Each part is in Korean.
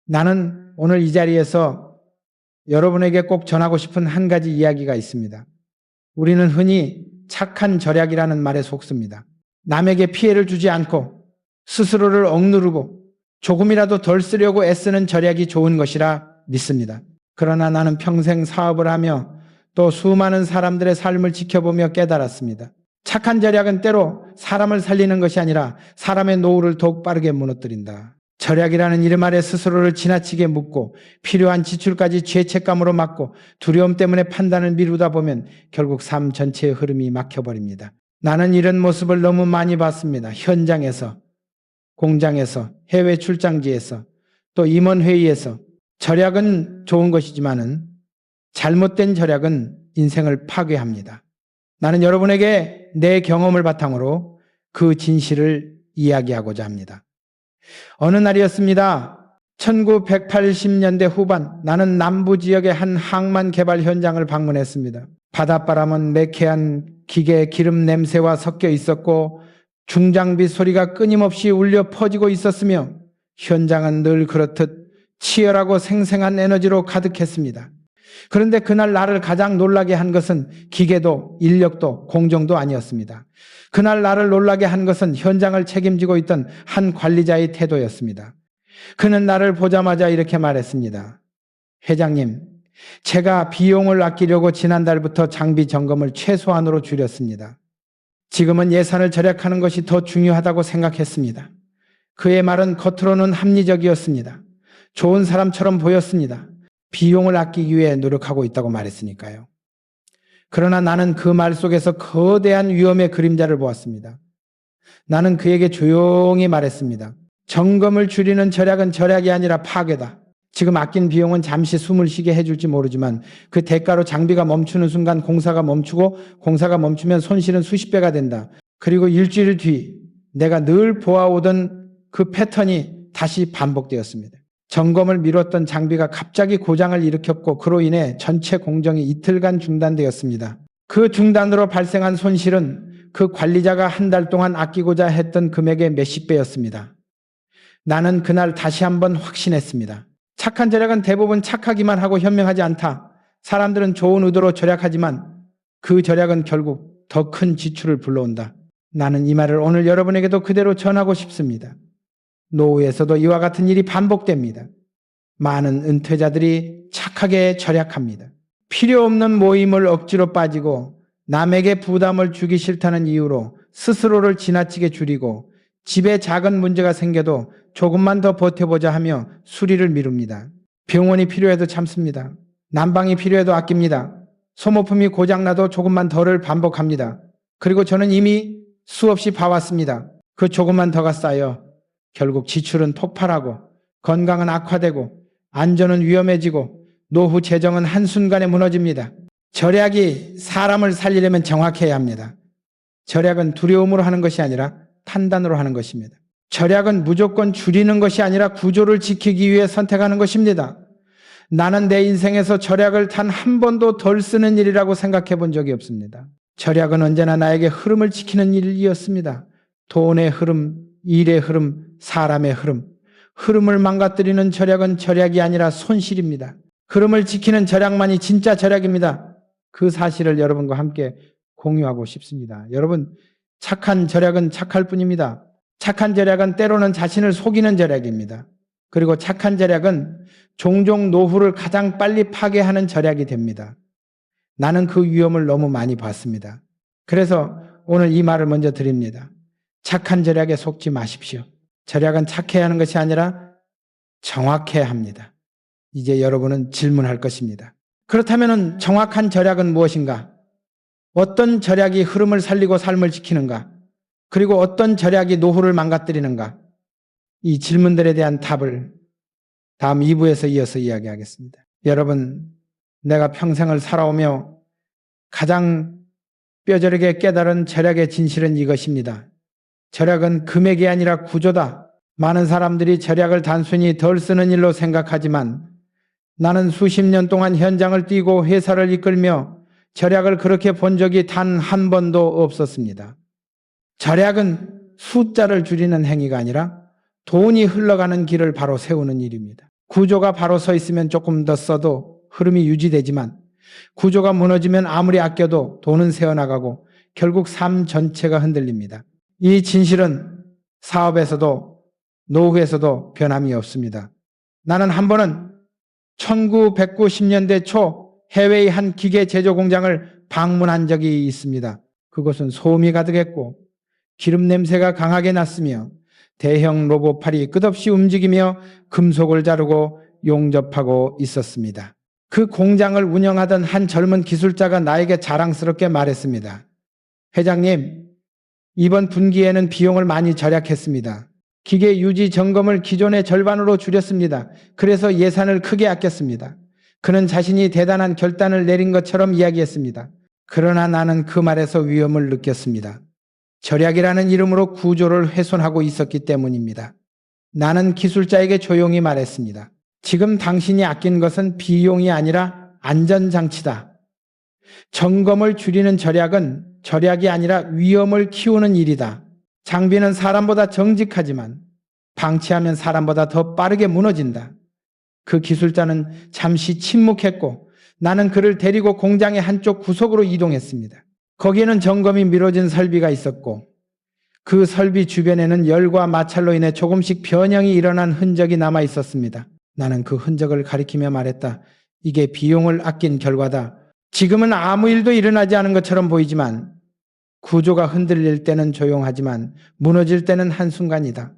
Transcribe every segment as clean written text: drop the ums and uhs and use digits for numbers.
나는 오늘 이 자리에서 여러분에게 꼭 전하고 싶은 한 가지 이야기가 있습니다. 우리는 흔히 착한 절약이라는 말에 속습니다. 남에게 피해를 주지 않고 스스로를 억누르고 조금이라도 덜 쓰려고 애쓰는 절약이 좋은 것이라 믿습니다. 그러나 나는 평생 사업을 하며 또 수많은 사람들의 삶을 지켜보며 깨달았습니다. 착한 절약은 때로 사람을 살리는 것이 아니라 사람의 노후를 더욱 빠르게 무너뜨린다. 절약이라는 이름 아래 스스로를 지나치게 묻고 필요한 지출까지 죄책감으로 막고 두려움 때문에 판단을 미루다 보면 결국 삶 전체의 흐름이 막혀버립니다. 나는 이런 모습을 너무 많이 봤습니다. 현장에서, 공장에서, 해외 출장지에서, 또 임원회의에서. 절약은 좋은 것이지만은 잘못된 절약은 인생을 파괴합니다. 나는 여러분에게 내 경험을 바탕으로 그 진실을 이야기하고자 합니다. 어느 날이었습니다. 1980년대 후반, 나는 남부 지역의 한 항만 개발 현장을 방문했습니다. 바닷바람은 매캐한 기계 기름 냄새와 섞여 있었고 중장비 소리가 끊임없이 울려 퍼지고 있었으며 현장은 늘 그렇듯 치열하고 생생한 에너지로 가득했습니다. 그런데 그날 나를 가장 놀라게 한 것은 기계도 인력도 공정도 아니었습니다. 그날 나를 놀라게 한 것은 현장을 책임지고 있던 한 관리자의 태도였습니다. 그는 나를 보자마자 이렇게 말했습니다. 회장님, 제가 비용을 아끼려고 지난달부터 장비 점검을 최소한으로 줄였습니다. 지금은 예산을 절약하는 것이 더 중요하다고 생각했습니다. 그의 말은 겉으로는 합리적이었습니다. 좋은 사람처럼 보였습니다. 비용을 아끼기 위해 노력하고 있다고 말했으니까요. 그러나 나는 그 말 속에서 거대한 위험의 그림자를 보았습니다. 나는 그에게 조용히 말했습니다. 점검을 줄이는 절약은 절약이 아니라 파괴다. 지금 아낀 비용은 잠시 숨을 쉬게 해줄지 모르지만 그 대가로 장비가 멈추는 순간 공사가 멈추고 공사가 멈추면 손실은 수십 배가 된다. 그리고 일주일 뒤 내가 늘 보아오던 그 패턴이 다시 반복되었습니다. 점검을 미뤘던 장비가 갑자기 고장을 일으켰고 그로 인해 전체 공정이 이틀간 중단되었습니다. 그 중단으로 발생한 손실은 그 관리자가 한 달 동안 아끼고자 했던 금액의 몇십 배였습니다. 나는 그날 다시 한번 확신했습니다. 착한 절약은 대부분 착하기만 하고 현명하지 않다. 사람들은 좋은 의도로 절약하지만 그 절약은 결국 더 큰 지출을 불러온다. 나는 이 말을 오늘 여러분에게도 그대로 전하고 싶습니다. 노후에서도 이와 같은 일이 반복됩니다. 많은 은퇴자들이 착하게 절약합니다. 필요 없는 모임을 억지로 빠지고 남에게 부담을 주기 싫다는 이유로 스스로를 지나치게 줄이고 집에 작은 문제가 생겨도 조금만 더 버텨보자 하며 수리를 미룹니다. 병원이 필요해도 참습니다. 난방이 필요해도 아낍니다. 소모품이 고장나도 조금만 더를 반복합니다. 그리고 저는 이미 수없이 봐왔습니다. 그 조금만 더가 쌓여 결국 지출은 폭발하고 건강은 악화되고 안전은 위험해지고 노후 재정은 한순간에 무너집니다. 절약이 사람을 살리려면 정확해야 합니다. 절약은 두려움으로 하는 것이 아니라 판단으로 하는 것입니다. 절약은 무조건 줄이는 것이 아니라 구조를 지키기 위해 선택하는 것입니다. 나는 내 인생에서 절약을 단 한 번도 덜 쓰는 일이라고 생각해 본 적이 없습니다. 절약은 언제나 나에게 흐름을 지키는 일이었습니다. 돈의 흐름, 일의 흐름, 사람의 흐름. 흐름을 망가뜨리는 절약은 절약이 아니라 손실입니다. 흐름을 지키는 절약만이 진짜 절약입니다. 그 사실을 여러분과 함께 공유하고 싶습니다. 여러분, 착한 절약은 착할 뿐입니다. 착한 절약은 때로는 자신을 속이는 절약입니다. 그리고 착한 절약은 종종 노후를 가장 빨리 파괴하는 절약이 됩니다. 나는 그 위험을 너무 많이 봤습니다. 그래서 오늘 이 말을 먼저 드립니다. 착한 절약에 속지 마십시오. 절약은 착해야 하는 것이 아니라 정확해야 합니다. 이제 여러분은 질문할 것입니다. 그렇다면 정확한 절약은 무엇인가? 어떤 절약이 흐름을 살리고 삶을 지키는가? 그리고 어떤 절약이 노후를 망가뜨리는가? 이 질문들에 대한 답을 다음 2부에서 이어서 이야기하겠습니다. 여러분, 내가 평생을 살아오며 가장 뼈저리게 깨달은 절약의 진실은 이것입니다. 절약은 금액이 아니라 구조다. 많은 사람들이 절약을 단순히 덜 쓰는 일로 생각하지만 나는 수십 년 동안 현장을 뛰고 회사를 이끌며 절약을 그렇게 본 적이 단 한 번도 없었습니다. 절약은 숫자를 줄이는 행위가 아니라 돈이 흘러가는 길을 바로 세우는 일입니다. 구조가 바로 서 있으면 조금 더 써도 흐름이 유지되지만 구조가 무너지면 아무리 아껴도 돈은 새어나가고 결국 삶 전체가 흔들립니다. 이 진실은 사업에서도 노후에서도 변함이 없습니다. 나는 한 번은 1990년대 초 해외의 한 기계 제조 공장을 방문한 적이 있습니다. 그곳은 소음이 가득했고 기름 냄새가 강하게 났으며 대형 로봇팔이 끝없이 움직이며 금속을 자르고 용접하고 있었습니다. 그 공장을 운영하던 한 젊은 기술자가 나에게 자랑스럽게 말했습니다. 회장님, 이번 분기에는 비용을 많이 절약했습니다. 기계 유지 점검을 기존의 절반으로 줄였습니다. 그래서 예산을 크게 아꼈습니다. 그는 자신이 대단한 결단을 내린 것처럼 이야기했습니다. 그러나 나는 그 말에서 위험을 느꼈습니다. 절약이라는 이름으로 구조를 훼손하고 있었기 때문입니다. 나는 기술자에게 조용히 말했습니다. 지금 당신이 아낀 것은 비용이 아니라 안전장치다. 점검을 줄이는 절약은 절약이 아니라 위험을 키우는 일이다. 장비는 사람보다 정직하지만 방치하면 사람보다 더 빠르게 무너진다. 그 기술자는 잠시 침묵했고 나는 그를 데리고 공장의 한쪽 구석으로 이동했습니다. 거기에는 점검이 미뤄진 설비가 있었고 그 설비 주변에는 열과 마찰로 인해 조금씩 변형이 일어난 흔적이 남아 있었습니다. 나는 그 흔적을 가리키며 말했다. 이게 비용을 아낀 결과다. 지금은 아무 일도 일어나지 않은 것처럼 보이지만 구조가 흔들릴 때는 조용하지만 무너질 때는 한순간이다.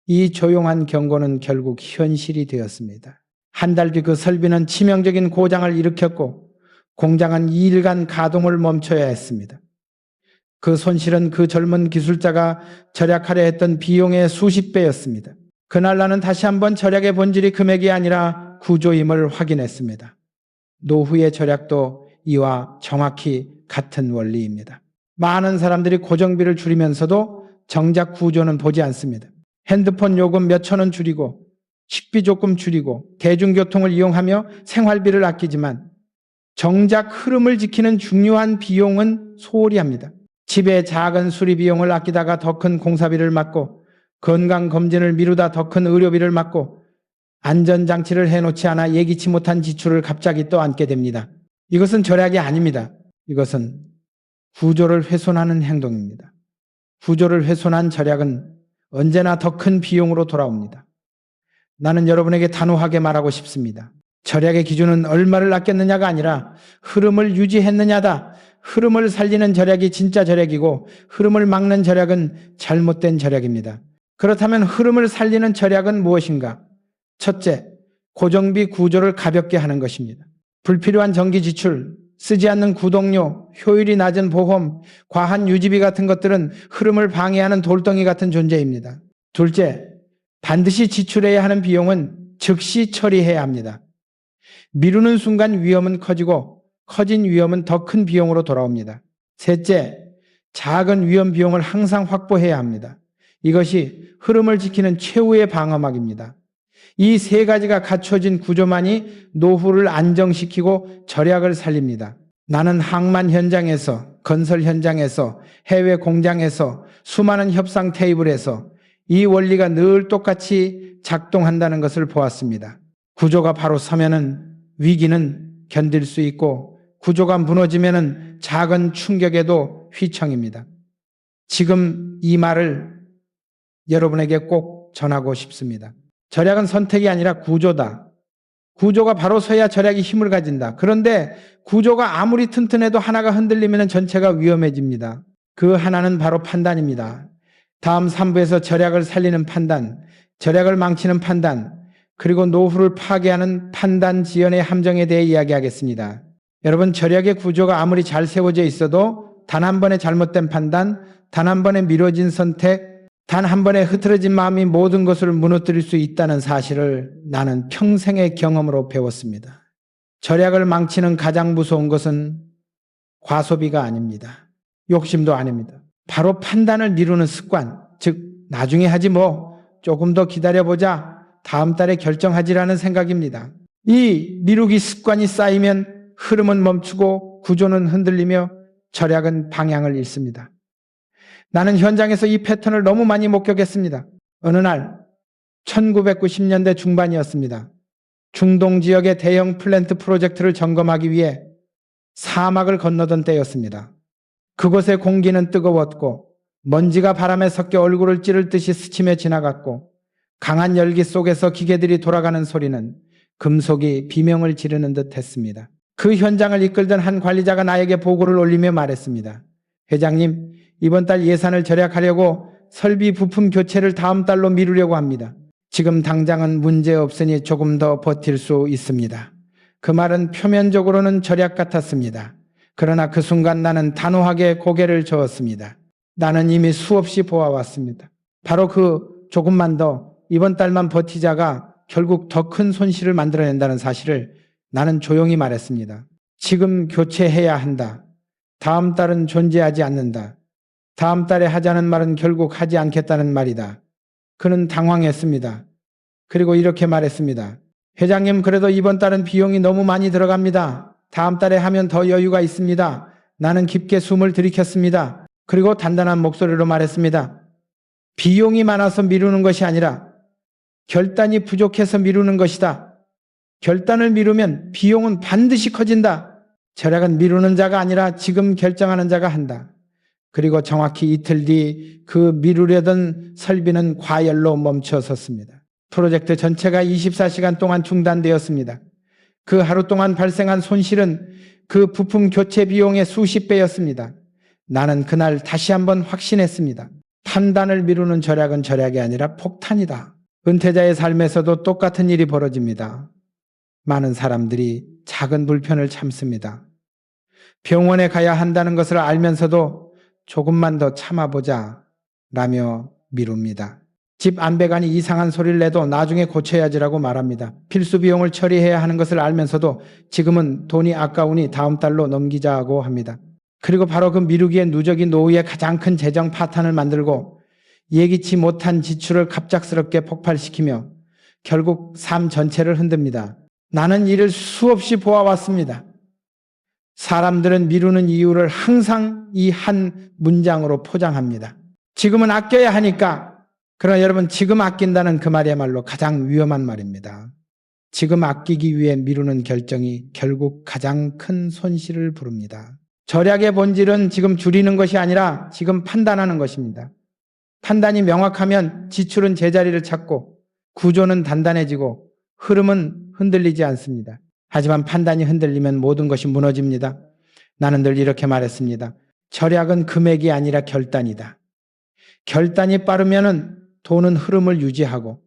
이 조용한 경고는 결국 현실이 되었습니다. 한 달 뒤 그 설비는 치명적인 고장을 일으켰고 공장은 2일간 가동을 멈춰야 했습니다. 그 손실은 그 젊은 기술자가 절약하려 했던 비용의 수십 배였습니다. 그날 나는 다시 한번 절약의 본질이 금액이 아니라 구조임을 확인했습니다. 노후의 절약도 이와 정확히 같은 원리입니다. 많은 사람들이 고정비를 줄이면서도 정작 구조는 보지 않습니다. 핸드폰 요금 몇천 원 줄이고 식비 조금 줄이고 대중교통을 이용하며 생활비를 아끼지만 정작 흐름을 지키는 중요한 비용은 소홀히 합니다. 집에 작은 수리 비용을 아끼다가 더 큰 공사비를 맡고 건강검진을 미루다 더 큰 의료비를 맡고 안전장치를 해놓지 않아 예기치 못한 지출을 갑자기 또 안게 됩니다. 이것은 절약이 아닙니다. 이것은 구조를 훼손하는 행동입니다. 구조를 훼손한 절약은 언제나 더 큰 비용으로 돌아옵니다. 나는 여러분에게 단호하게 말하고 싶습니다. 절약의 기준은 얼마를 아꼈느냐가 아니라 흐름을 유지했느냐다. 흐름을 살리는 절약이 진짜 절약이고 흐름을 막는 절약은 잘못된 절약입니다. 그렇다면 흐름을 살리는 절약은 무엇인가? 첫째, 고정비 구조를 가볍게 하는 것입니다. 불필요한 전기 지출, 쓰지 않는 구독료, 효율이 낮은 보험, 과한 유지비 같은 것들은 흐름을 방해하는 돌덩이 같은 존재입니다. 둘째, 반드시 지출해야 하는 비용은 즉시 처리해야 합니다. 미루는 순간 위험은 커지고 커진 위험은 더 큰 비용으로 돌아옵니다. 셋째, 작은 위험 비용을 항상 확보해야 합니다. 이것이 흐름을 지키는 최후의 방어막입니다. 이 세 가지가 갖춰진 구조만이 노후를 안정시키고 절약을 살립니다. 나는 항만 현장에서, 건설 현장에서, 해외 공장에서, 수많은 협상 테이블에서 이 원리가 늘 똑같이 작동한다는 것을 보았습니다. 구조가 바로 서면은 위기는 견딜 수 있고 구조가 무너지면은 작은 충격에도 휘청입니다. 지금 이 말을 여러분에게 꼭 전하고 싶습니다. 절약은 선택이 아니라 구조다. 구조가 바로 서야 절약이 힘을 가진다. 그런데 구조가 아무리 튼튼해도 하나가 흔들리면 전체가 위험해집니다. 그 하나는 바로 판단입니다. 다음 3부에서 절약을 살리는 판단, 절약을 망치는 판단, 그리고 노후를 파괴하는 판단 지연의 함정에 대해 이야기하겠습니다. 여러분, 절약의 구조가 아무리 잘 세워져 있어도 단 한 번의 잘못된 판단, 단 한 번의 미뤄진 선택, 단 한 번의 흐트러진 마음이 모든 것을 무너뜨릴 수 있다는 사실을 나는 평생의 경험으로 배웠습니다. 절약을 망치는 가장 무서운 것은 과소비가 아닙니다. 욕심도 아닙니다. 바로 판단을 미루는 습관, 즉 나중에 하지 뭐 조금 더 기다려보자, 다음 달에 결정하지라는 생각입니다. 이 미루기 습관이 쌓이면 흐름은 멈추고 구조는 흔들리며 절약은 방향을 잃습니다. 나는 현장에서 이 패턴을 너무 많이 목격했습니다. 어느 날 1990년대 중반이었습니다. 중동 지역의 대형 플랜트 프로젝트를 점검하기 위해 사막을 건너던 때였습니다. 그곳의 공기는 뜨거웠고 먼지가 바람에 섞여 얼굴을 찌를 듯이 스치며 지나갔고 강한 열기 속에서 기계들이 돌아가는 소리는 금속이 비명을 지르는 듯 했습니다. 그 현장을 이끌던 한 관리자가 나에게 보고를 올리며 말했습니다. 회장님, 이번 달 예산을 절약하려고 설비 부품 교체를 다음 달로 미루려고 합니다. 지금 당장은 문제 없으니 조금 더 버틸 수 있습니다. 그 말은 표면적으로는 절약 같았습니다. 그러나 그 순간 나는 단호하게 고개를 저었습니다. 나는 이미 수없이 보아왔습니다. 바로 그 조금만 더 이번 달만 버티자가 결국 더 큰 손실을 만들어낸다는 사실을 나는 조용히 말했습니다. 지금 교체해야 한다. 다음 달은 존재하지 않는다. 다음 달에 하자는 말은 결국 하지 않겠다는 말이다. 그는 당황했습니다. 그리고 이렇게 말했습니다. 회장님, 그래도 이번 달은 비용이 너무 많이 들어갑니다. 다음 달에 하면 더 여유가 있습니다. 나는 깊게 숨을 들이켰습니다. 그리고 단단한 목소리로 말했습니다. 비용이 많아서 미루는 것이 아니라 결단이 부족해서 미루는 것이다. 결단을 미루면 비용은 반드시 커진다. 절약은 미루는 자가 아니라 지금 결정하는 자가 한다. 그리고 정확히 이틀 뒤 그 미루려던 설비는 과열로 멈춰섰습니다. 프로젝트 전체가 24시간 동안 중단되었습니다. 그 하루 동안 발생한 손실은 그 부품 교체 비용의 수십 배였습니다. 나는 그날 다시 한번 확신했습니다. 판단을 미루는 절약은 절약이 아니라 폭탄이다. 은퇴자의 삶에서도 똑같은 일이 벌어집니다. 많은 사람들이 작은 불편을 참습니다. 병원에 가야 한다는 것을 알면서도 조금만 더 참아보자 라며 미룹니다. 집 안배관이 이상한 소리를 내도 나중에 고쳐야지라고 말합니다. 필수 비용을 처리해야 하는 것을 알면서도 지금은 돈이 아까우니 다음 달로 넘기자고 합니다. 그리고 바로 그 미루기의 누적이 노후의 가장 큰 재정 파탄을 만들고 예기치 못한 지출을 갑작스럽게 폭발시키며 결국 삶 전체를 흔듭니다. 나는 이를 수없이 보아왔습니다. 사람들은 미루는 이유를 항상 이 한 문장으로 포장합니다. 지금은 아껴야 하니까. 그러나 여러분, 지금 아낀다는 그 말이야말로 가장 위험한 말입니다. 지금 아끼기 위해 미루는 결정이 결국 가장 큰 손실을 부릅니다. 절약의 본질은 지금 줄이는 것이 아니라 지금 판단하는 것입니다. 판단이 명확하면 지출은 제자리를 찾고 구조는 단단해지고 흐름은 흔들리지 않습니다. 하지만 판단이 흔들리면 모든 것이 무너집니다. 나는 늘 이렇게 말했습니다. 절약은 금액이 아니라 결단이다. 결단이 빠르면 돈은 흐름을 유지하고,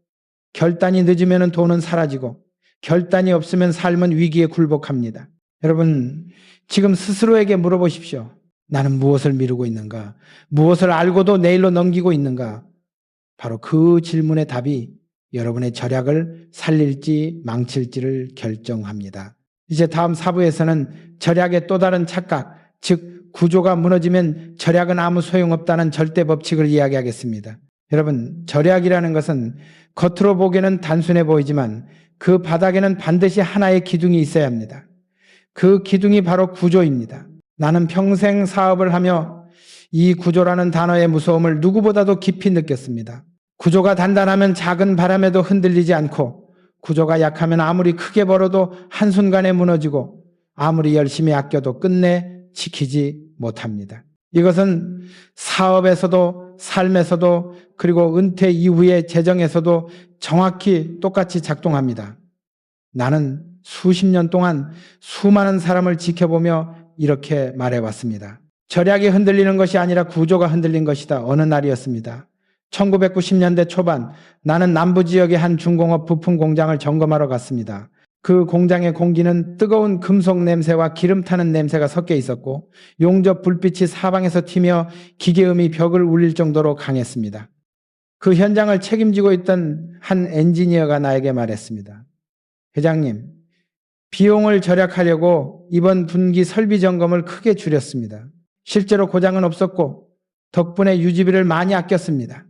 결단이 늦으면 돈은 사라지고, 결단이 없으면 삶은 위기에 굴복합니다. 여러분, 지금 스스로에게 물어보십시오. 나는 무엇을 미루고 있는가? 무엇을 알고도 내일로 넘기고 있는가? 바로 그 질문의 답이 여러분의 절약을 살릴지 망칠지를 결정합니다. 이제 다음 4부에서는 절약의 또 다른 착각, 즉 구조가 무너지면 절약은 아무 소용없다는 절대 법칙을 이야기하겠습니다. 여러분, 절약이라는 것은 겉으로 보기에는 단순해 보이지만 그 바닥에는 반드시 하나의 기둥이 있어야 합니다. 그 기둥이 바로 구조입니다. 나는 평생 사업을 하며 이 구조라는 단어의 무서움을 누구보다도 깊이 느꼈습니다. 구조가 단단하면 작은 바람에도 흔들리지 않고, 구조가 약하면 아무리 크게 벌어도 한순간에 무너지고 아무리 열심히 아껴도 끝내 지키지 못합니다. 이것은 사업에서도 삶에서도 그리고 은퇴 이후의 재정에서도 정확히 똑같이 작동합니다. 나는 수십 년 동안 수많은 사람을 지켜보며 이렇게 말해왔습니다. 절약이 흔들리는 것이 아니라 구조가 흔들린 것이다. 어느 날이었습니다. 1990년대 초반 나는 남부지역의 한 중공업 부품 공장을 점검하러 갔습니다. 그 공장의 공기는 뜨거운 금속 냄새와 기름 타는 냄새가 섞여 있었고 용접 불빛이 사방에서 튀며 기계음이 벽을 울릴 정도로 강했습니다. 그 현장을 책임지고 있던 한 엔지니어가 나에게 말했습니다. 회장님, 비용을 절약하려고 이번 분기 설비 점검을 크게 줄였습니다. 실제로 고장은 없었고 덕분에 유지비를 많이 아꼈습니다.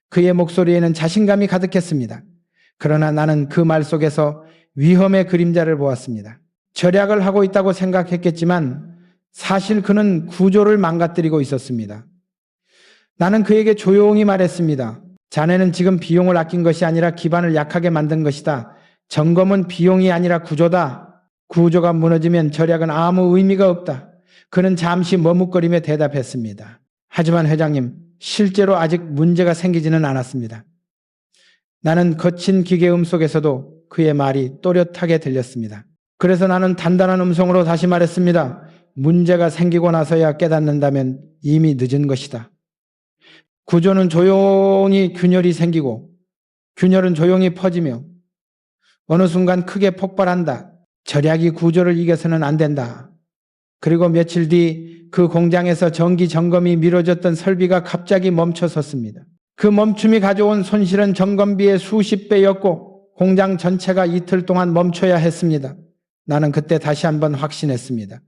그의 목소리에는 자신감이 가득했습니다. 그러나 나는 그 말 속에서 위험의 그림자를 보았습니다. 절약을 하고 있다고 생각했겠지만 사실 그는 구조를 망가뜨리고 있었습니다. 나는 그에게 조용히 말했습니다. 자네는 지금 비용을 아낀 것이 아니라 기반을 약하게 만든 것이다. 점검은 비용이 아니라 구조다. 구조가 무너지면 절약은 아무 의미가 없다. 그는 잠시 머뭇거리며 대답했습니다. 하지만 회장님, 실제로 아직 문제가 생기지는 않았습니다. 나는 거친 기계음 속에서도 그의 말이 또렷하게 들렸습니다. 그래서 나는 단단한 음성으로 다시 말했습니다. 문제가 생기고 나서야 깨닫는다면 이미 늦은 것이다. 구조는 조용히 균열이 생기고 균열은 조용히 퍼지며 어느 순간 크게 폭발한다. 절약이 구조를 이겨서는 안 된다. 그리고 며칠 뒤 그 공장에서 정기 점검이 미뤄졌던 설비가 갑자기 멈춰섰습니다. 그 멈춤이 가져온 손실은 점검비의 수십 배였고 공장 전체가 이틀 동안 멈춰야 했습니다. 나는 그때 다시 한번 확신했습니다.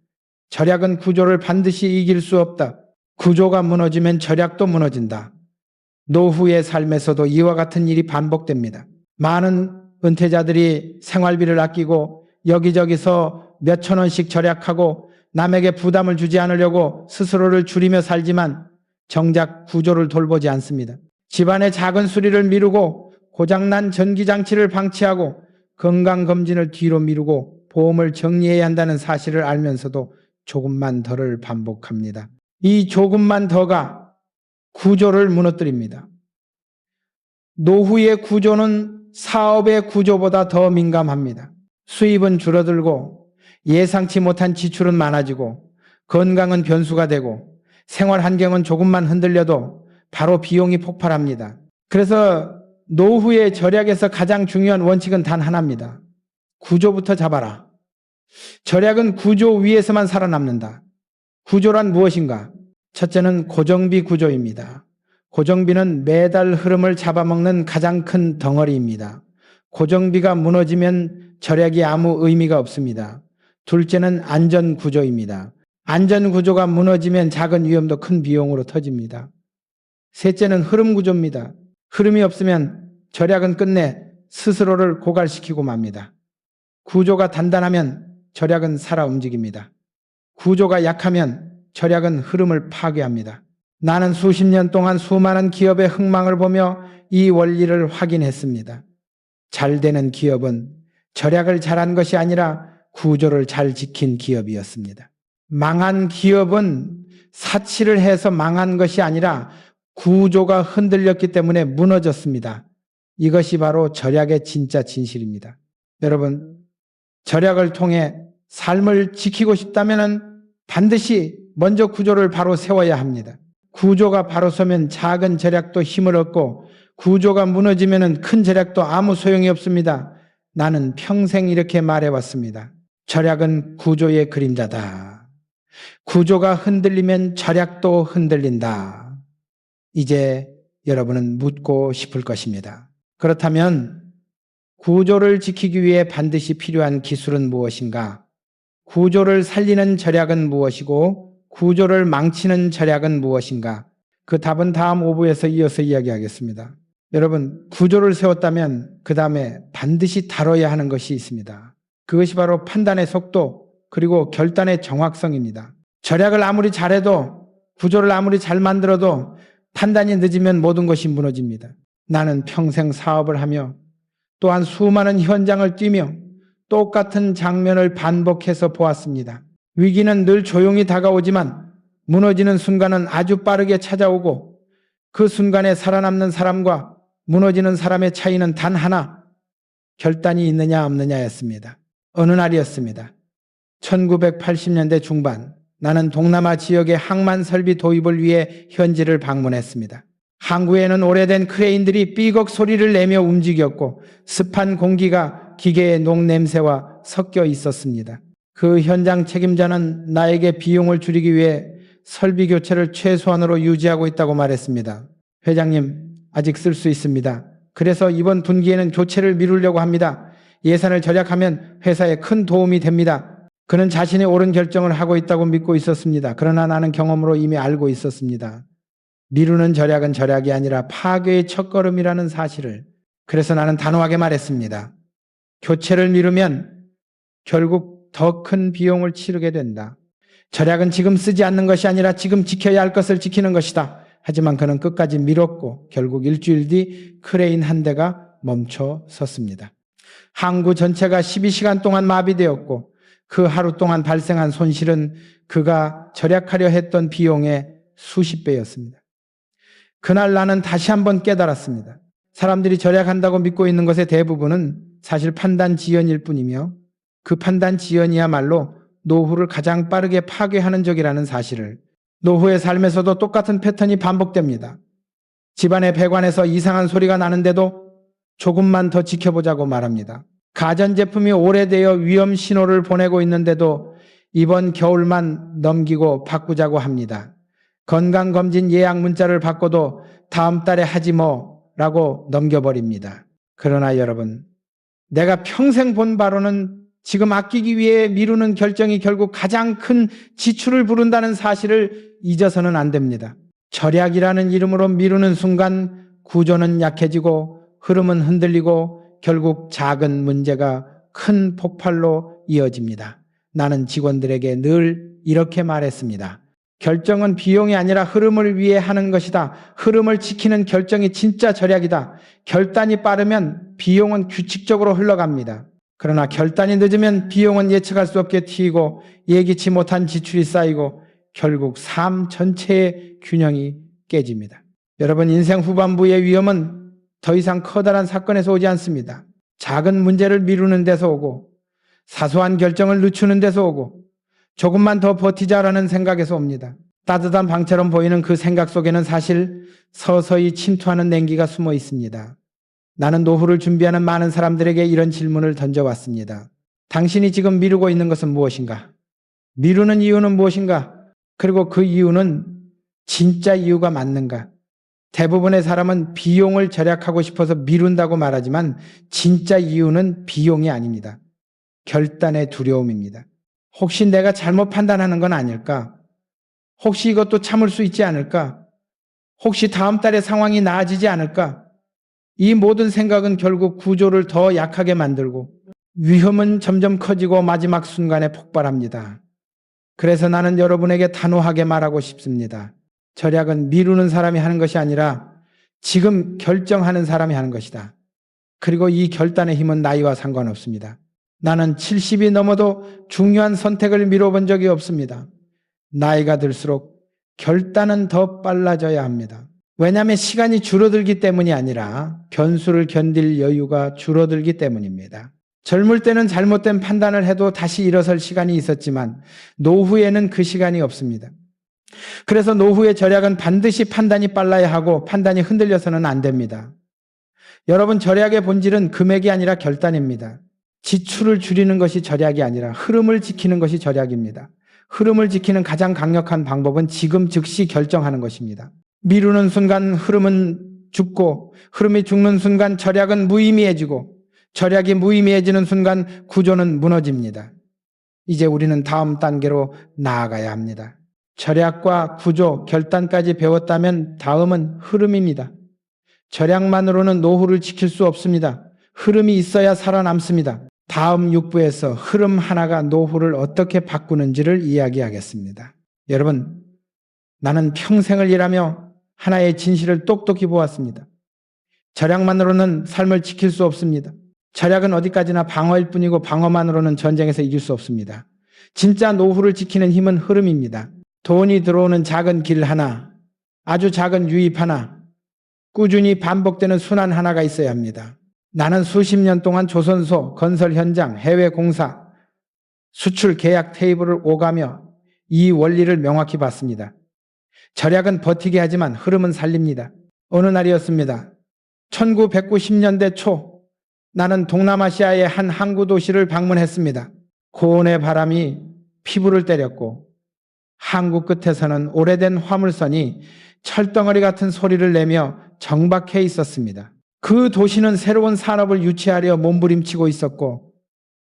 절약은 구조를 반드시 이길 수 없다. 구조가 무너지면 절약도 무너진다. 노후의 삶에서도 이와 같은 일이 반복됩니다. 많은 은퇴자들이 생활비를 아끼고 여기저기서 몇천 원씩 절약하고 남에게 부담을 주지 않으려고 스스로를 줄이며 살지만 정작 구조를 돌보지 않습니다. 집안의 작은 수리를 미루고 고장난 전기장치를 방치하고 건강검진을 뒤로 미루고 보험을 정리해야 한다는 사실을 알면서도 조금만 더를 반복합니다. 이 조금만 더가 구조를 무너뜨립니다. 노후의 구조는 사업의 구조보다 더 민감합니다. 수입은 줄어들고 예상치 못한 지출은 많아지고 건강은 변수가 되고 생활 환경은 조금만 흔들려도 바로 비용이 폭발합니다. 그래서 노후의 절약에서 가장 중요한 원칙은 단 하나입니다. 구조부터 잡아라. 절약은 구조 위에서만 살아남는다. 구조란 무엇인가? 첫째는 고정비 구조입니다. 고정비는 매달 흐름을 잡아먹는 가장 큰 덩어리입니다. 고정비가 무너지면 절약이 아무 의미가 없습니다. 둘째는 안전구조입니다. 안전구조가 무너지면 작은 위험도 큰 비용으로 터집니다. 셋째는 흐름구조입니다. 흐름이 없으면 절약은 끝내 스스로를 고갈시키고 맙니다. 구조가 단단하면 절약은 살아 움직입니다. 구조가 약하면 절약은 흐름을 파괴합니다. 나는 수십 년 동안 수많은 기업의 흥망을 보며 이 원리를 확인했습니다. 잘 되는 기업은 절약을 잘한 것이 아니라 구조를 잘 지킨 기업이었습니다. 망한 기업은 사치를 해서 망한 것이 아니라 구조가 흔들렸기 때문에 무너졌습니다. 이것이 바로 절약의 진짜 진실입니다. 여러분, 절약을 통해 삶을 지키고 싶다면 반드시 먼저 구조를 바로 세워야 합니다. 구조가 바로 서면 작은 절약도 힘을 얻고 구조가 무너지면 큰 절약도 아무 소용이 없습니다. 나는 평생 이렇게 말해왔습니다. 절약은 구조의 그림자다. 구조가 흔들리면 절약도 흔들린다. 이제 여러분은 묻고 싶을 것입니다. 그렇다면 구조를 지키기 위해 반드시 필요한 기술은 무엇인가? 구조를 살리는 절약은 무엇이고 구조를 망치는 절약은 무엇인가? 그 답은 다음 5부에서 이어서 이야기하겠습니다. 여러분, 구조를 세웠다면 그 다음에 반드시 다뤄야 하는 것이 있습니다. 그것이 바로 판단의 속도 그리고 결단의 정확성입니다. 절약을 아무리 잘해도 구조를 아무리 잘 만들어도 판단이 늦으면 모든 것이 무너집니다. 나는 평생 사업을 하며 또한 수많은 현장을 뛰며 똑같은 장면을 반복해서 보았습니다. 위기는 늘 조용히 다가오지만 무너지는 순간은 아주 빠르게 찾아오고 그 순간에 살아남는 사람과 무너지는 사람의 차이는 단 하나, 결단이 있느냐 없느냐였습니다. 어느 날이었습니다. 1980년대 중반, 나는 동남아 지역의 항만 설비 도입을 위해 현지를 방문했습니다. 항구에는 오래된 크레인들이 삐걱 소리를 내며 움직였고 습한 공기가 기계의 녹냄새와 섞여 있었습니다. 그 현장 책임자는 나에게 비용을 줄이기 위해 설비 교체를 최소한으로 유지하고 있다고 말했습니다. 회장님, 아직 쓸 수 있습니다. 그래서 이번 분기에는 교체를 미루려고 합니다. 예산을 절약하면 회사에 큰 도움이 됩니다. 그는 자신의 옳은 결정을 하고 있다고 믿고 있었습니다. 그러나 나는 경험으로 이미 알고 있었습니다. 미루는 절약은 절약이 아니라 파괴의 첫걸음이라는 사실을. 그래서 나는 단호하게 말했습니다. 교체를 미루면 결국 더 큰 비용을 치르게 된다. 절약은 지금 쓰지 않는 것이 아니라 지금 지켜야 할 것을 지키는 것이다. 하지만 그는 끝까지 미뤘고 결국 일주일 뒤 크레인 한 대가 멈춰 섰습니다. 항구 전체가 12시간 동안 마비되었고 그 하루 동안 발생한 손실은 그가 절약하려 했던 비용의 수십 배였습니다. 그날 나는 다시 한번 깨달았습니다. 사람들이 절약한다고 믿고 있는 것의 대부분은 사실 판단 지연일 뿐이며 그 판단 지연이야말로 노후를 가장 빠르게 파괴하는 적이라는 사실을, 노후의 삶에서도 똑같은 패턴이 반복됩니다. 집안의 배관에서 이상한 소리가 나는데도 조금만 더 지켜보자고 말합니다. 가전제품이 오래되어 위험 신호를 보내고 있는데도 이번 겨울만 넘기고 바꾸자고 합니다. 건강검진 예약 문자를 받고도 다음 달에 하지 뭐라고 넘겨버립니다. 그러나 여러분, 내가 평생 본 바로는 지금 아끼기 위해 미루는 결정이 결국 가장 큰 지출을 부른다는 사실을 잊어서는 안 됩니다. 절약이라는 이름으로 미루는 순간 구조는 약해지고 흐름은 흔들리고 결국 작은 문제가 큰 폭발로 이어집니다. 나는 직원들에게 늘 이렇게 말했습니다. 결정은 비용이 아니라 흐름을 위해 하는 것이다. 흐름을 지키는 결정이 진짜 절약이다. 결단이 빠르면 비용은 규칙적으로 흘러갑니다. 그러나 결단이 늦으면 비용은 예측할 수 없게 튀고 예기치 못한 지출이 쌓이고 결국 삶 전체의 균형이 깨집니다. 여러분, 인생 후반부의 위험은 더 이상 커다란 사건에서 오지 않습니다. 작은 문제를 미루는 데서 오고 사소한 결정을 늦추는 데서 오고 조금만 더 버티자라는 생각에서 옵니다. 따뜻한 방처럼 보이는 그 생각 속에는 사실 서서히 침투하는 냉기가 숨어 있습니다. 나는 노후를 준비하는 많은 사람들에게 이런 질문을 던져왔습니다. 당신이 지금 미루고 있는 것은 무엇인가? 미루는 이유는 무엇인가? 그리고 그 이유는 진짜 이유가 맞는가? 대부분의 사람은 비용을 절약하고 싶어서 미룬다고 말하지만 진짜 이유는 비용이 아닙니다. 결단의 두려움입니다. 혹시 내가 잘못 판단하는 건 아닐까? 혹시 이것도 참을 수 있지 않을까? 혹시 다음 달에 상황이 나아지지 않을까? 이 모든 생각은 결국 구조를 더 약하게 만들고 위험은 점점 커지고 마지막 순간에 폭발합니다. 그래서 나는 여러분에게 단호하게 말하고 싶습니다. 절약은 미루는 사람이 하는 것이 아니라 지금 결정하는 사람이 하는 것이다. 그리고 이 결단의 힘은 나이와 상관없습니다. 나는 70이 넘어도 중요한 선택을 미뤄본 적이 없습니다. 나이가 들수록 결단은 더 빨라져야 합니다. 왜냐하면 시간이 줄어들기 때문이 아니라 변수를 견딜 여유가 줄어들기 때문입니다. 젊을 때는 잘못된 판단을 해도 다시 일어설 시간이 있었지만 노후에는 그 시간이 없습니다. 그래서 노후의 절약은 반드시 판단이 빨라야 하고 판단이 흔들려서는 안 됩니다. 여러분, 절약의 본질은 금액이 아니라 결단입니다. 지출을 줄이는 것이 절약이 아니라 흐름을 지키는 것이 절약입니다. 흐름을 지키는 가장 강력한 방법은 지금 즉시 결정하는 것입니다. 미루는 순간 흐름은 죽고 흐름이 죽는 순간 절약은 무의미해지고 절약이 무의미해지는 순간 구조는 무너집니다. 이제 우리는 다음 단계로 나아가야 합니다. 절약과 구조, 결단까지 배웠다면 다음은 흐름입니다. 절약만으로는 노후를 지킬 수 없습니다. 흐름이 있어야 살아남습니다. 다음 6부에서 흐름 하나가 노후를 어떻게 바꾸는지를 이야기하겠습니다. 여러분, 나는 평생을 일하며 하나의 진실을 똑똑히 보았습니다. 절약만으로는 삶을 지킬 수 없습니다. 절약은 어디까지나 방어일 뿐이고 방어만으로는 전쟁에서 이길 수 없습니다. 진짜 노후를 지키는 힘은 흐름입니다. 돈이 들어오는 작은 길 하나, 아주 작은 유입 하나, 꾸준히 반복되는 순환 하나가 있어야 합니다. 나는 수십 년 동안 조선소, 건설 현장, 해외 공사, 수출 계약 테이블을 오가며 이 원리를 명확히 봤습니다. 절약은 버티게 하지만 흐름은 살립니다. 어느 날이었습니다. 1990년대 초 나는 동남아시아의 한 항구 도시를 방문했습니다. 고온의 바람이 피부를 때렸고 항구 끝에서는 오래된 화물선이 철덩어리 같은 소리를 내며 정박해 있었습니다. 그 도시는 새로운 산업을 유치하려 몸부림치고 있었고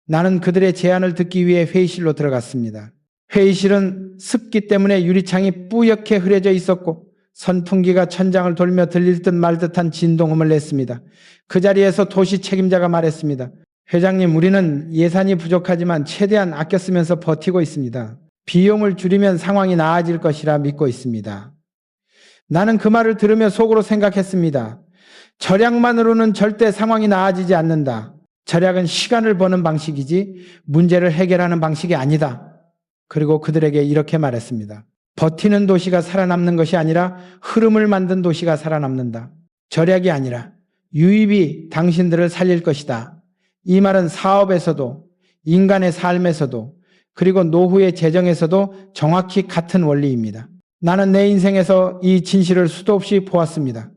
나는 그들의 제안을 듣기 위해 회의실로 들어갔습니다. 회의실은 습기 때문에 유리창이 뿌옇게 흐려져 있었고 선풍기가 천장을 돌며 들릴 듯 말 듯한 진동음을 냈습니다. 그 자리에서 도시 책임자가 말했습니다. 회장님, 우리는 예산이 부족하지만 최대한 아껴 쓰면서 버티고 있습니다. 비용을 줄이면 상황이 나아질 것이라 믿고 있습니다. 나는 그 말을 들으며 속으로 생각했습니다. 절약만으로는 절대 상황이 나아지지 않는다. 절약은 시간을 버는 방식이지 문제를 해결하는 방식이 아니다. 그리고 그들에게 이렇게 말했습니다. 버티는 도시가 살아남는 것이 아니라 흐름을 만든 도시가 살아남는다. 절약이 아니라 유입이 당신들을 살릴 것이다. 이 말은 사업에서도 인간의 삶에서도 그리고 노후의 재정에서도 정확히 같은 원리입니다. 나는 내 인생에서 이 진실을 수도 없이 보았습니다.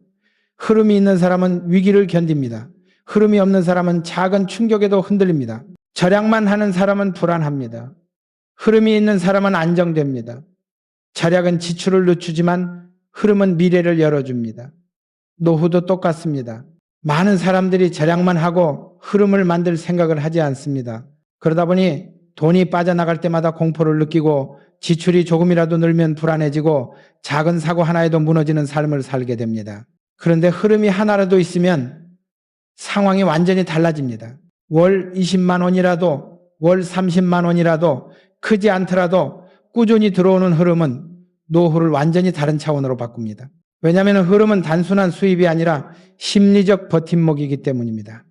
흐름이 있는 사람은 위기를 견딥니다. 흐름이 없는 사람은 작은 충격에도 흔들립니다. 절약만 하는 사람은 불안합니다. 흐름이 있는 사람은 안정됩니다. 절약은 지출을 늦추지만 흐름은 미래를 열어줍니다. 노후도 똑같습니다. 많은 사람들이 절약만 하고 흐름을 만들 생각을 하지 않습니다. 그러다 보니 돈이 빠져나갈 때마다 공포를 느끼고 지출이 조금이라도 늘면 불안해지고 작은 사고 하나에도 무너지는 삶을 살게 됩니다. 그런데 흐름이 하나라도 있으면 상황이 완전히 달라집니다. 월 20만 원이라도 월 30만 원이라도 크지 않더라도 꾸준히 들어오는 흐름은 노후를 완전히 다른 차원으로 바꿉니다. 왜냐하면 흐름은 단순한 수입이 아니라 심리적 버팀목이기 때문입니다.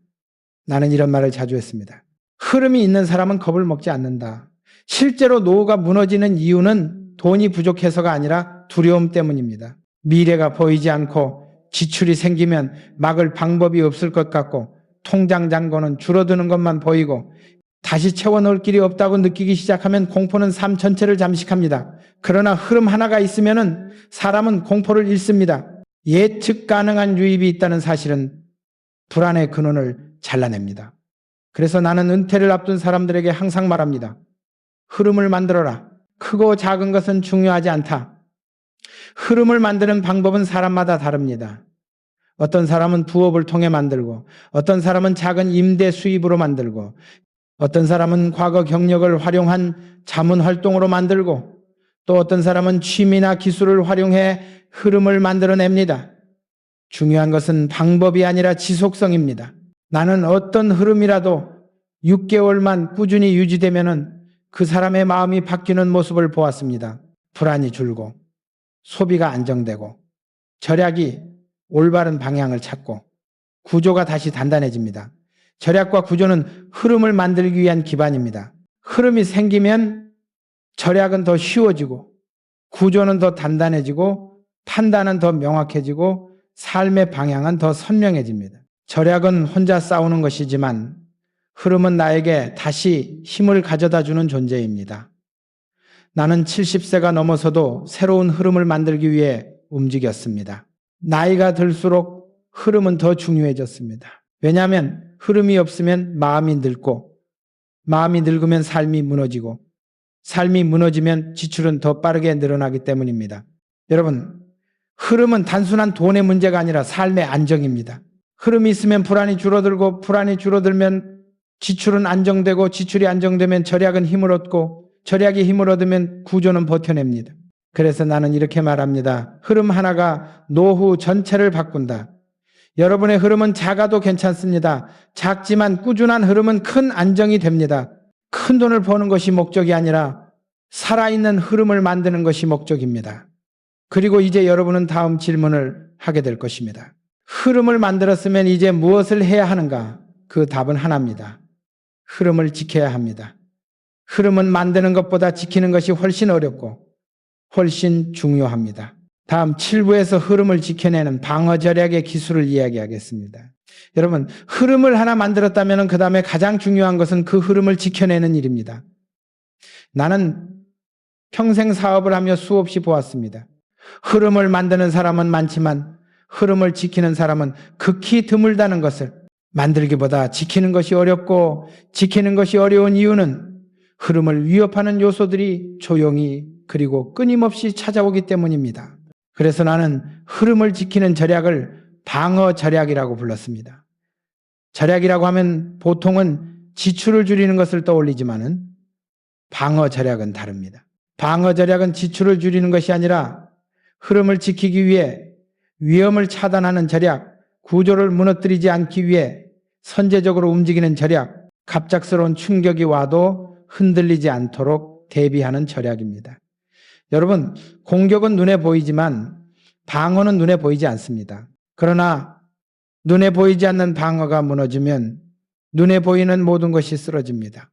나는 이런 말을 자주 했습니다. 흐름이 있는 사람은 겁을 먹지 않는다. 실제로 노후가 무너지는 이유는 돈이 부족해서가 아니라 두려움 때문입니다. 미래가 보이지 않고 지출이 생기면 막을 방법이 없을 것 같고 통장 잔고는 줄어드는 것만 보이고 다시 채워넣을 길이 없다고 느끼기 시작하면 공포는 삶 전체를 잠식합니다. 그러나 흐름 하나가 있으면 사람은 공포를 잃습니다. 예측 가능한 유입이 있다는 사실은 불안의 근원을 잘라냅니다. 그래서 나는 은퇴를 앞둔 사람들에게 항상 말합니다. 흐름을 만들어라. 크고 작은 것은 중요하지 않다. 흐름을 만드는 방법은 사람마다 다릅니다. 어떤 사람은 부업을 통해 만들고 어떤 사람은 작은 임대 수입으로 만들고 어떤 사람은 과거 경력을 활용한 자문 활동으로 만들고 또 어떤 사람은 취미나 기술을 활용해 흐름을 만들어냅니다. 중요한 것은 방법이 아니라 지속성입니다. 나는 어떤 흐름이라도 6개월만 꾸준히 유지되면 그 사람의 마음이 바뀌는 모습을 보았습니다. 불안이 줄고 소비가 안정되고 절약이 올바른 방향을 찾고 구조가 다시 단단해집니다. 절약과 구조는 흐름을 만들기 위한 기반입니다. 흐름이 생기면 절약은 더 쉬워지고 구조는 더 단단해지고 판단은 더 명확해지고 삶의 방향은 더 선명해집니다. 절약은 혼자 싸우는 것이지만 흐름은 나에게 다시 힘을 가져다 주는 존재입니다. 나는 70세가 넘어서도 새로운 흐름을 만들기 위해 움직였습니다. 나이가 들수록 흐름은 더 중요해졌습니다. 왜냐하면 흐름이 없으면 마음이 늙고 마음이 늙으면 삶이 무너지고 삶이 무너지면 지출은 더 빠르게 늘어나기 때문입니다. 여러분, 흐름은 단순한 돈의 문제가 아니라 삶의 안정입니다. 흐름이 있으면 불안이 줄어들고 불안이 줄어들면 지출은 안정되고 지출이 안정되면 절약은 힘을 얻고 절약이 힘을 얻으면 구조는 버텨냅니다. 그래서 나는 이렇게 말합니다. 흐름 하나가 노후 전체를 바꾼다. 여러분의 흐름은 작아도 괜찮습니다. 작지만 꾸준한 흐름은 큰 안정이 됩니다. 큰 돈을 버는 것이 목적이 아니라 살아있는 흐름을 만드는 것이 목적입니다. 그리고 이제 여러분은 다음 질문을 하게 될 것입니다. 흐름을 만들었으면 이제 무엇을 해야 하는가? 그 답은 하나입니다. 흐름을 지켜야 합니다. 흐름은 만드는 것보다 지키는 것이 훨씬 어렵고 훨씬 중요합니다. 다음 7부에서 흐름을 지켜내는 방어 절약의 기술을 이야기하겠습니다. 여러분, 흐름을 하나 만들었다면 그 다음에 가장 중요한 것은 그 흐름을 지켜내는 일입니다. 나는 평생 사업을 하며 수없이 보았습니다. 흐름을 만드는 사람은 많지만 흐름을 지키는 사람은 극히 드물다는 것을, 만들기보다 지키는 것이 어렵고 지키는 것이 어려운 이유는 흐름을 위협하는 요소들이 조용히 그리고 끊임없이 찾아오기 때문입니다. 그래서 나는 흐름을 지키는 절약을 방어 절약이라고 불렀습니다. 절약이라고 하면 보통은 지출을 줄이는 것을 떠올리지만은 방어 절약은 다릅니다. 방어 절약은 지출을 줄이는 것이 아니라 흐름을 지키기 위해 위험을 차단하는 절약, 구조를 무너뜨리지 않기 위해 선제적으로 움직이는 절약, 갑작스러운 충격이 와도 흔들리지 않도록 대비하는 절약입니다. 여러분, 공격은 눈에 보이지만 방어는 눈에 보이지 않습니다. 그러나 눈에 보이지 않는 방어가 무너지면 눈에 보이는 모든 것이 쓰러집니다.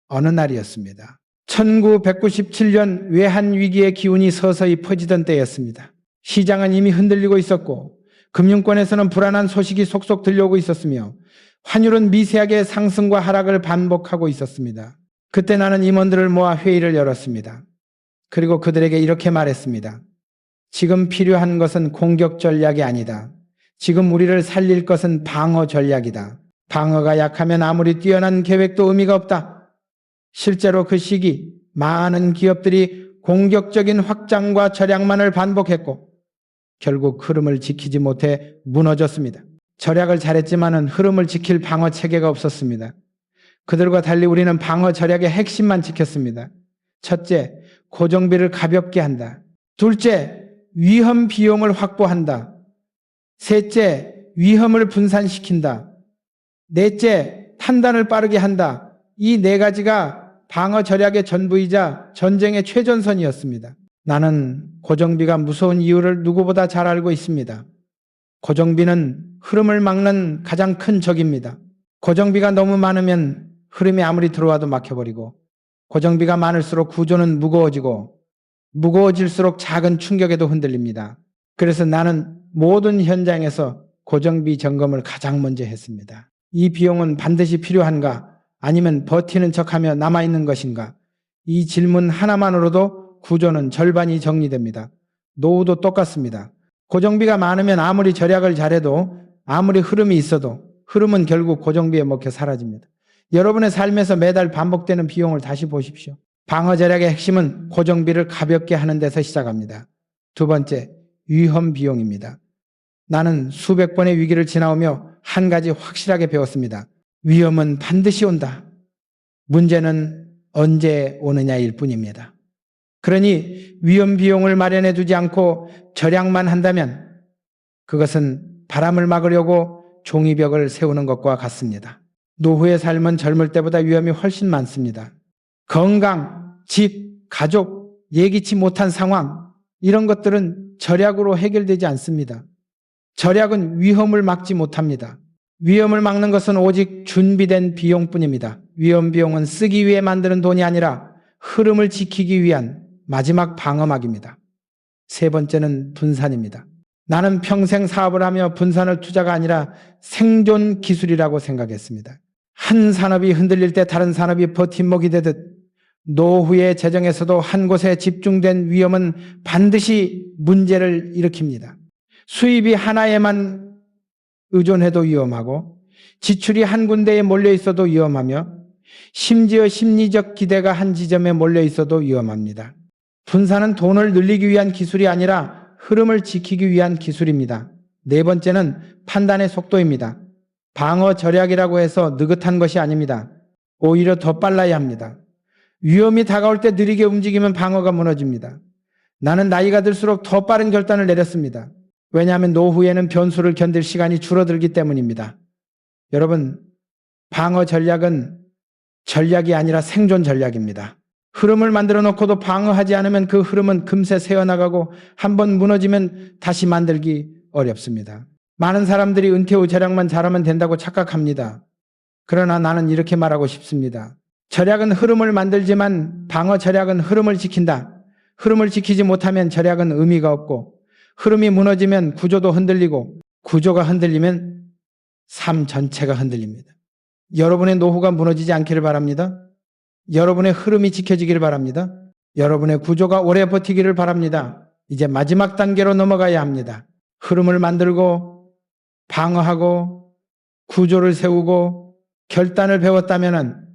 어느 날이었습니다. 1997년 외환위기의 기운이 서서히 퍼지던 때였습니다. 시장은 이미 흔들리고 있었고 금융권에서는 불안한 소식이 속속 들려오고 있었으며 환율은 미세하게 상승과 하락을 반복하고 있었습니다. 그때 나는 임원들을 모아 회의를 열었습니다. 그리고 그들에게 이렇게 말했습니다. 지금 필요한 것은 공격 전략이 아니다. 지금 우리를 살릴 것은 방어 전략이다. 방어가 약하면 아무리 뛰어난 계획도 의미가 없다. 실제로 그 시기 많은 기업들이 공격적인 확장과 절약만을 반복했고 결국 흐름을 지키지 못해 무너졌습니다. 절약을 잘했지만은 흐름을 지킬 방어 체계가 없었습니다. 그들과 달리 우리는 방어 절약의 핵심만 지켰습니다. 첫째, 고정비를 가볍게 한다. 둘째, 위험 비용을 확보한다. 셋째, 위험을 분산시킨다. 넷째, 판단을 빠르게 한다. 이 네 가지가 방어 절약의 전부이자 전쟁의 최전선이었습니다. 나는 고정비가 무서운 이유를 누구보다 잘 알고 있습니다. 고정비는 흐름을 막는 가장 큰 적입니다. 고정비가 너무 많으면 흐름이 아무리 들어와도 막혀버리고 고정비가 많을수록 구조는 무거워지고 무거워질수록 작은 충격에도 흔들립니다. 그래서 나는 모든 현장에서 고정비 점검을 가장 먼저 했습니다. 이 비용은 반드시 필요한가? 아니면 버티는 척하며 남아있는 것인가? 이 질문 하나만으로도 구조는 절반이 정리됩니다. 노후도 똑같습니다. 고정비가 많으면 아무리 절약을 잘해도 아무리 흐름이 있어도 흐름은 결국 고정비에 먹혀 사라집니다. 여러분의 삶에서 매달 반복되는 비용을 다시 보십시오. 방어 절약의 핵심은 고정비를 가볍게 하는 데서 시작합니다. 두 번째, 위험 비용입니다. 나는 수백 번의 위기를 지나오며 한 가지 확실하게 배웠습니다. 위험은 반드시 온다. 문제는 언제 오느냐일 뿐입니다. 그러니 위험 비용을 마련해 두지 않고 절약만 한다면 그것은 바람을 막으려고 종이벽을 세우는 것과 같습니다. 노후의 삶은 젊을 때보다 위험이 훨씬 많습니다. 건강, 집, 가족, 예기치 못한 상황 이런 것들은 절약으로 해결되지 않습니다. 절약은 위험을 막지 못합니다. 위험을 막는 것은 오직 준비된 비용뿐입니다. 위험 비용은 쓰기 위해 만드는 돈이 아니라 흐름을 지키기 위한 마지막 방어막입니다. 세 번째는 분산입니다. 나는 평생 사업을 하며 분산을 투자가 아니라 생존 기술이라고 생각했습니다. 한 산업이 흔들릴 때 다른 산업이 버팀목이 되듯 노후의 재정에서도 한 곳에 집중된 위험은 반드시 문제를 일으킵니다. 수입이 하나에만 의존해도 위험하고 지출이 한 군데에 몰려 있어도 위험하며 심지어 심리적 기대가 한 지점에 몰려 있어도 위험합니다. 분산은 돈을 늘리기 위한 기술이 아니라 흐름을 지키기 위한 기술입니다. 네 번째는 판단의 속도입니다. 방어 절약이라고 해서 느긋한 것이 아닙니다. 오히려 더 빨라야 합니다. 위험이 다가올 때 느리게 움직이면 방어가 무너집니다. 나는 나이가 들수록 더 빠른 결단을 내렸습니다. 왜냐하면 노후에는 변수를 견딜 시간이 줄어들기 때문입니다. 여러분, 방어 전략은 전략이 아니라 생존 전략입니다. 흐름을 만들어 놓고도 방어하지 않으면 그 흐름은 금세 새어나가고 한번 무너지면 다시 만들기 어렵습니다. 많은 사람들이 은퇴 후 절약만 잘하면 된다고 착각합니다. 그러나 나는 이렇게 말하고 싶습니다. 절약은 흐름을 만들지만 방어 절약은 흐름을 지킨다. 흐름을 지키지 못하면 절약은 의미가 없고 흐름이 무너지면 구조도 흔들리고 구조가 흔들리면 삶 전체가 흔들립니다. 여러분의 노후가 무너지지 않기를 바랍니다. 여러분의 흐름이 지켜지기를 바랍니다. 여러분의 구조가 오래 버티기를 바랍니다. 이제 마지막 단계로 넘어가야 합니다. 흐름을 만들고 방어하고 구조를 세우고 결단을 배웠다면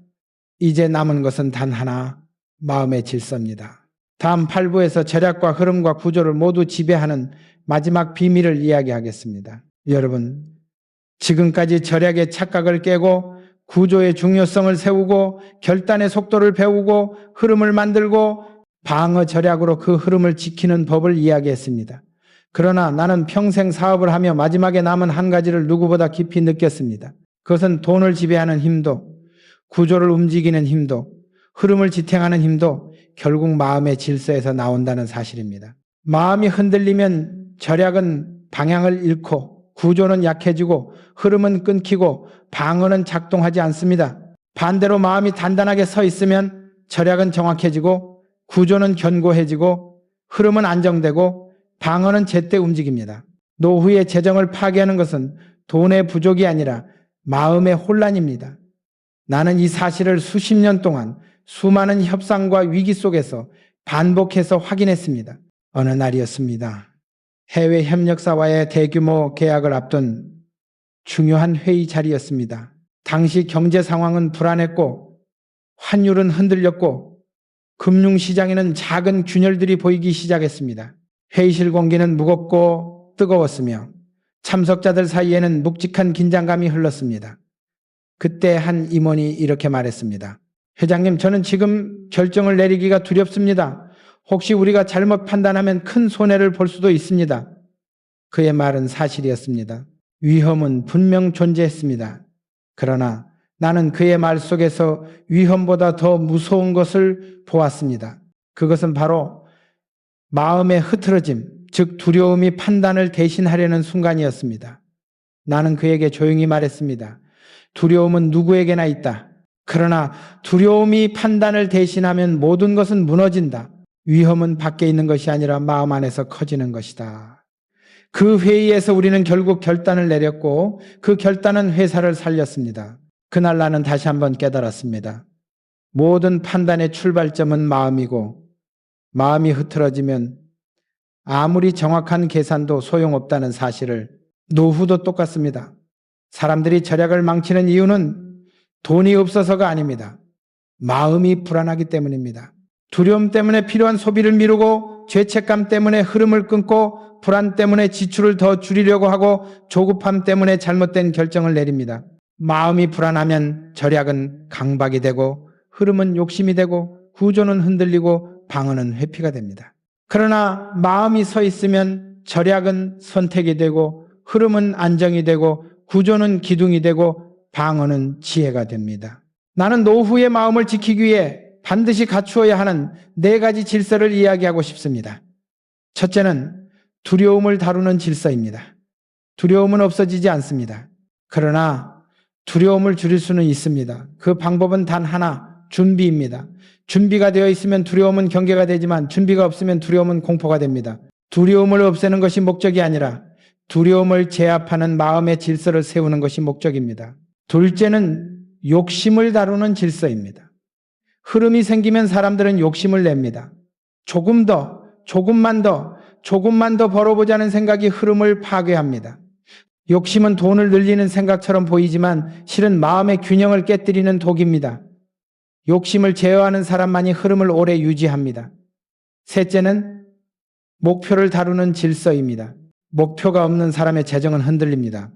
이제 남은 것은 단 하나, 마음의 질서입니다. 다음 8부에서 절약과 흐름과 구조를 모두 지배하는 마지막 비밀을 이야기하겠습니다. 여러분, 지금까지 절약의 착각을 깨고 구조의 중요성을 세우고 결단의 속도를 배우고 흐름을 만들고 방어 절약으로 그 흐름을 지키는 법을 이야기했습니다. 그러나 나는 평생 사업을 하며 마지막에 남은 한 가지를 누구보다 깊이 느꼈습니다. 그것은 돈을 지배하는 힘도 구조를 움직이는 힘도 흐름을 지탱하는 힘도 결국 마음의 질서에서 나온다는 사실입니다. 마음이 흔들리면 절약은 방향을 잃고 구조는 약해지고 흐름은 끊기고 방어는 작동하지 않습니다. 반대로 마음이 단단하게 서 있으면 절약은 정확해지고 구조는 견고해지고 흐름은 안정되고 방어는 제때 움직입니다. 노후의 재정을 파괴하는 것은 돈의 부족이 아니라 마음의 혼란입니다. 나는 이 사실을 수십 년 동안 수많은 협상과 위기 속에서 반복해서 확인했습니다. 어느 날이었습니다. 해외 협력사와의 대규모 계약을 앞둔 중요한 회의 자리였습니다. 당시 경제 상황은 불안했고 환율은 흔들렸고 금융시장에는 작은 균열들이 보이기 시작했습니다. 회의실 공기는 무겁고 뜨거웠으며 참석자들 사이에는 묵직한 긴장감이 흘렀습니다. 그때 한 임원이 이렇게 말했습니다. 회장님, 저는 지금 결정을 내리기가 두렵습니다. 혹시 우리가 잘못 판단하면 큰 손해를 볼 수도 있습니다. 그의 말은 사실이었습니다. 위험은 분명 존재했습니다. 그러나 나는 그의 말 속에서 위험보다 더 무서운 것을 보았습니다. 그것은 바로 마음의 흐트러짐, 즉 두려움이 판단을 대신하려는 순간이었습니다. 나는 그에게 조용히 말했습니다. 두려움은 누구에게나 있다. 그러나 두려움이 판단을 대신하면 모든 것은 무너진다. 위험은 밖에 있는 것이 아니라 마음 안에서 커지는 것이다. 그 회의에서 우리는 결국 결단을 내렸고 그 결단은 회사를 살렸습니다. 그날 나는 다시 한번 깨달았습니다. 모든 판단의 출발점은 마음이고 마음이 흐트러지면 아무리 정확한 계산도 소용없다는 사실을, 노후도 똑같습니다. 사람들이 절약을 망치는 이유는 돈이 없어서가 아닙니다. 마음이 불안하기 때문입니다. 두려움 때문에 필요한 소비를 미루고 죄책감 때문에 흐름을 끊고 불안 때문에 지출을 더 줄이려고 하고 조급함 때문에 잘못된 결정을 내립니다. 마음이 불안하면 절약은 강박이 되고 흐름은 욕심이 되고 구조는 흔들리고 방어는 회피가 됩니다. 그러나 마음이 서 있으면 절약은 선택이 되고 흐름은 안정이 되고 구조는 기둥이 되고 방어는 지혜가 됩니다. 나는 노후의 마음을 지키기 위해 반드시 갖추어야 하는 4가지 질서를 이야기하고 싶습니다. 첫째는 두려움을 다루는 질서입니다. 두려움은 없어지지 않습니다. 그러나 두려움을 줄일 수는 있습니다. 그 방법은 단 하나, 준비입니다. 준비가 되어 있으면 두려움은 경계가 되지만 준비가 없으면 두려움은 공포가 됩니다. 두려움을 없애는 것이 목적이 아니라 두려움을 제압하는 마음의 질서를 세우는 것이 목적입니다. 둘째는 욕심을 다루는 질서입니다. 흐름이 생기면 사람들은 욕심을 냅니다. 조금만 더 벌어보자는 생각이 흐름을 파괴합니다. 욕심은 돈을 늘리는 생각처럼 보이지만 실은 마음의 균형을 깨뜨리는 독입니다. 욕심을 제어하는 사람만이 흐름을 오래 유지합니다. 셋째는 목표를 다루는 질서입니다. 목표가 없는 사람의 재정은 흔들립니다.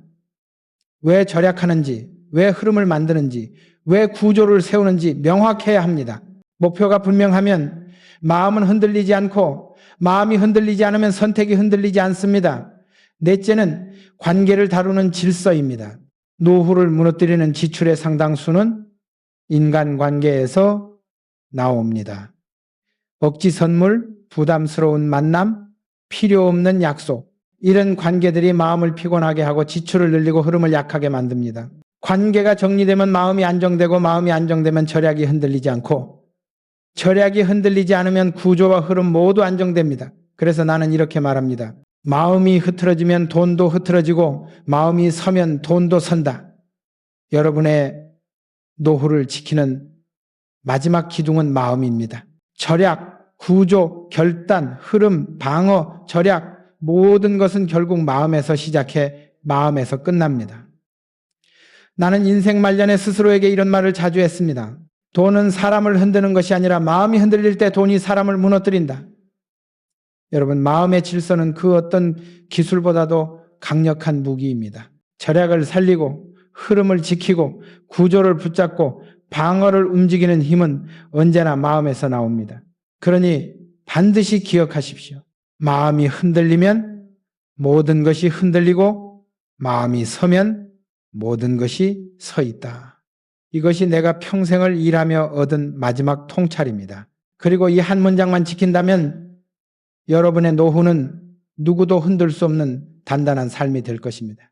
왜 절약하는지, 왜 흐름을 만드는지, 왜 구조를 세우는지 명확해야 합니다. 목표가 분명하면 마음은 흔들리지 않고 마음이 흔들리지 않으면 선택이 흔들리지 않습니다. 넷째는 관계를 다루는 질서입니다. 노후를 무너뜨리는 지출의 상당수는 인간관계에서 나옵니다. 억지 선물, 부담스러운 만남, 필요 없는 약속, 이런 관계들이 마음을 피곤하게 하고 지출을 늘리고 흐름을 약하게 만듭니다. 관계가 정리되면 마음이 안정되고 마음이 안정되면 절약이 흔들리지 않고 절약이 흔들리지 않으면 구조와 흐름 모두 안정됩니다. 그래서 나는 이렇게 말합니다. 마음이 흐트러지면 돈도 흐트러지고 마음이 서면 돈도 선다. 여러분의 노후를 지키는 마지막 기둥은 마음입니다. 절약, 구조, 결단, 흐름, 방어, 절약, 모든 것은 결국 마음에서 시작해 마음에서 끝납니다. 나는 인생 말년에 스스로에게 이런 말을 자주 했습니다. 돈은 사람을 흔드는 것이 아니라 마음이 흔들릴 때 돈이 사람을 무너뜨린다. 여러분, 마음의 질서는 그 어떤 기술보다도 강력한 무기입니다. 절약을 살리고 흐름을 지키고 구조를 붙잡고 방어를 움직이는 힘은 언제나 마음에서 나옵니다. 그러니 반드시 기억하십시오. 마음이 흔들리면 모든 것이 흔들리고 마음이 서면 모든 것이 서 있다. 이것이 내가 평생을 일하며 얻은 마지막 통찰입니다. 그리고 이 한 문장만 지킨다면 여러분의 노후는 누구도 흔들 수 없는 단단한 삶이 될 것입니다.